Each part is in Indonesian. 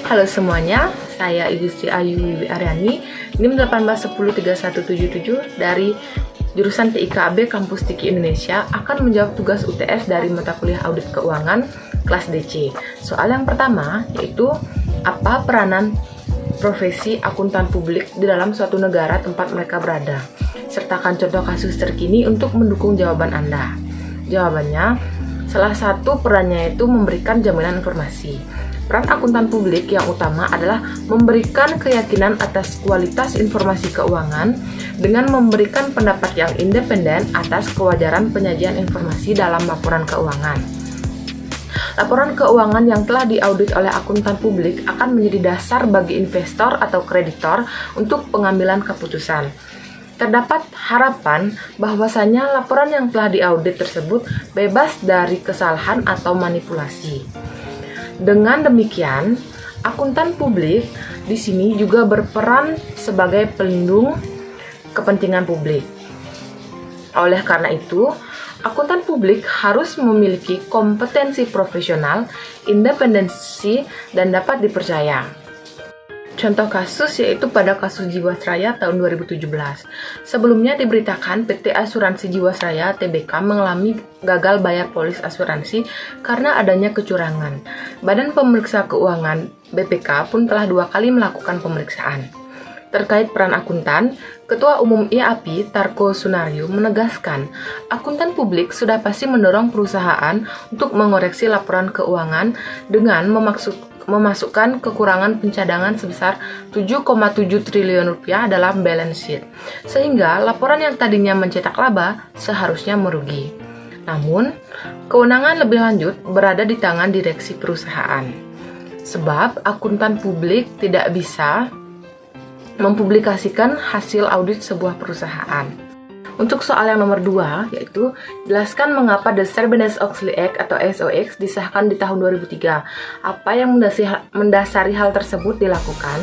Halo semuanya, saya Ibu Sri Ayu Wiwi Aryani, NIM 1810317 dari jurusan TIKAB Kampus Tiki Indonesia akan menjawab tugas UTS dari mata kuliah Audit Keuangan kelas DC. Soal yang pertama yaitu apa peranan profesi akuntan publik di dalam suatu negara tempat mereka berada. Sertakan contoh kasus terkini untuk mendukung jawaban Anda. Jawabannya, salah satu perannya itu memberikan jaminan informasi. Peran akuntan publik yang utama adalah memberikan keyakinan atas kualitas informasi keuangan dengan memberikan pendapat yang independen atas kewajaran penyajian informasi dalam laporan keuangan. Laporan keuangan yang telah diaudit oleh akuntan publik akan menjadi dasar bagi investor atau kreditor untuk pengambilan keputusan. Terdapat harapan bahwasanya laporan yang telah diaudit tersebut bebas dari kesalahan atau manipulasi. Dengan demikian, akuntan publik di sini juga berperan sebagai pelindung kepentingan publik. Oleh karena itu, akuntan publik harus memiliki kompetensi profesional, independensi, dan dapat dipercaya. Contoh kasus yaitu pada kasus Jiwasraya tahun 2017. Sebelumnya diberitakan PT Asuransi Jiwasraya (TBK) mengalami gagal bayar polis asuransi karena adanya kecurangan. Badan Pemeriksa Keuangan BPK pun telah 2 kali melakukan pemeriksaan. Terkait peran akuntan, Ketua Umum IAPI Tarko Sunaryo menegaskan, akuntan publik sudah pasti mendorong perusahaan untuk mengoreksi laporan keuangan dengan memasukkan kekurangan pencadangan sebesar 7,7 triliun rupiah dalam balance sheet, sehingga laporan yang tadinya mencetak laba seharusnya merugi. Namun, kewenangan lebih lanjut berada di tangan direksi perusahaan, sebab akuntan publik tidak bisa mempublikasikan hasil audit sebuah perusahaan. Untuk soal yang nomor 2, yaitu jelaskan mengapa The Sarbanes-Oxley Act atau SOX disahkan di tahun 2003. Apa yang mendasari hal tersebut dilakukan?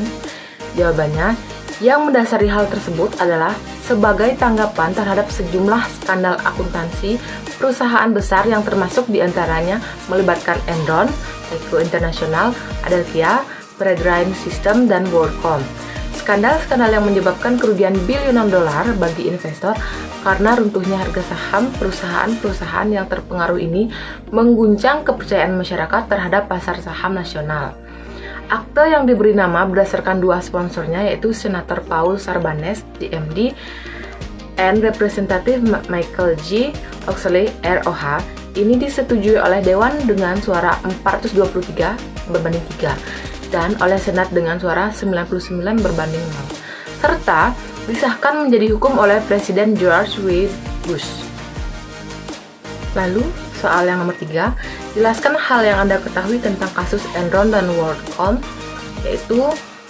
Jawabannya, yang mendasari hal tersebut adalah sebagai tanggapan terhadap sejumlah skandal akuntansi perusahaan besar yang termasuk diantaranya melibatkan Enron, Seiko International, Adelphia, Peregrine System, dan WorldCom. Skandal-skandal yang menyebabkan kerugian biliunan dolar bagi investor karena runtuhnya harga saham perusahaan-perusahaan yang terpengaruh ini mengguncang kepercayaan masyarakat terhadap pasar saham nasional. Akte yang diberi nama berdasarkan 2 sponsornya yaitu Senator Paul Sarbanes, DMD, and Representative Michael J. Oxley, ROH, ini disetujui oleh Dewan dengan suara 423 berbanding 3. Dan oleh Senat dengan suara 99 berbanding 0, serta disahkan menjadi hukum oleh Presiden George W. Bush. Lalu, soal yang nomor 3, jelaskan hal yang Anda ketahui tentang kasus Enron dan WorldCom, yaitu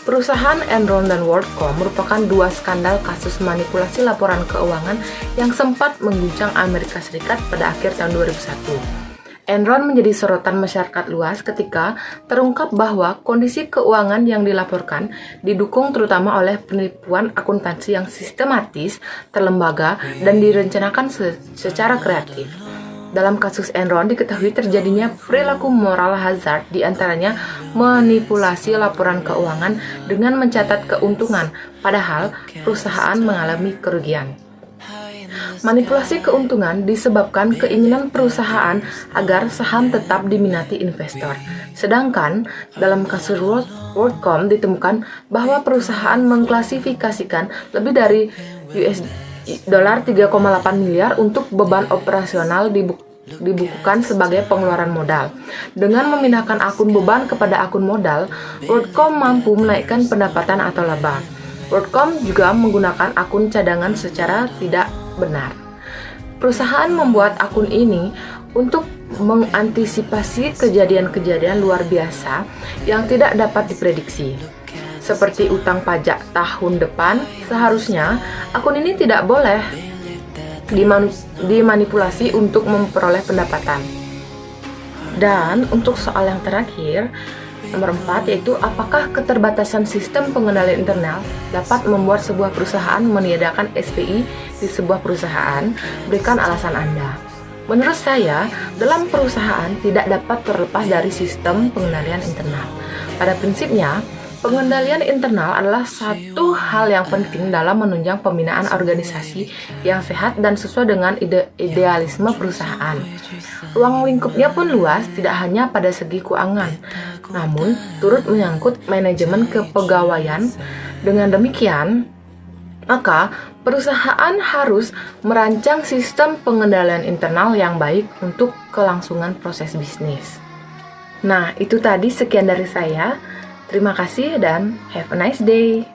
perusahaan Enron dan WorldCom merupakan 2 skandal kasus manipulasi laporan keuangan yang sempat mengguncang Amerika Serikat pada akhir tahun 2001. Enron menjadi sorotan masyarakat luas ketika terungkap bahwa kondisi keuangan yang dilaporkan didukung terutama oleh penipuan akuntansi yang sistematis, terlembaga, dan direncanakan secara kreatif. Dalam kasus Enron diketahui terjadinya perilaku moral hazard, diantaranya manipulasi laporan keuangan dengan mencatat keuntungan, padahal perusahaan mengalami kerugian. Manipulasi keuntungan disebabkan keinginan perusahaan agar saham tetap diminati investor. Sedangkan dalam kasus WorldCom ditemukan bahwa perusahaan mengklasifikasikan lebih dari $3,8 miliar untuk beban operasional dibukukan sebagai pengeluaran modal. Dengan memindahkan akun beban kepada akun modal, WorldCom mampu menaikkan pendapatan atau laba. WorldCom juga menggunakan akun cadangan secara tidak benar. Perusahaan membuat akun ini untuk mengantisipasi kejadian-kejadian luar biasa yang tidak dapat diprediksi. Seperti utang pajak tahun depan, seharusnya akun ini tidak boleh dimanipulasi untuk memperoleh pendapatan. Dan untuk soal yang terakhir, nomor 4, yaitu apakah keterbatasan sistem pengendalian internal dapat membuat sebuah perusahaan meniadakan SPI di sebuah perusahaan? Berikan alasan Anda. Menurut saya, dalam perusahaan tidak dapat terlepas dari sistem pengendalian internal. Pada prinsipnya, pengendalian internal adalah satu hal yang penting dalam menunjang pembinaan organisasi yang sehat dan sesuai dengan idealisme perusahaan. Ruang lingkupnya pun luas, tidak hanya pada segi keuangan, namun turut menyangkut manajemen kepegawaian. Dengan demikian, maka perusahaan harus merancang sistem pengendalian internal yang baik untuk kelangsungan proses bisnis. Nah, itu tadi sekian dari saya. Terima kasih dan have a nice day.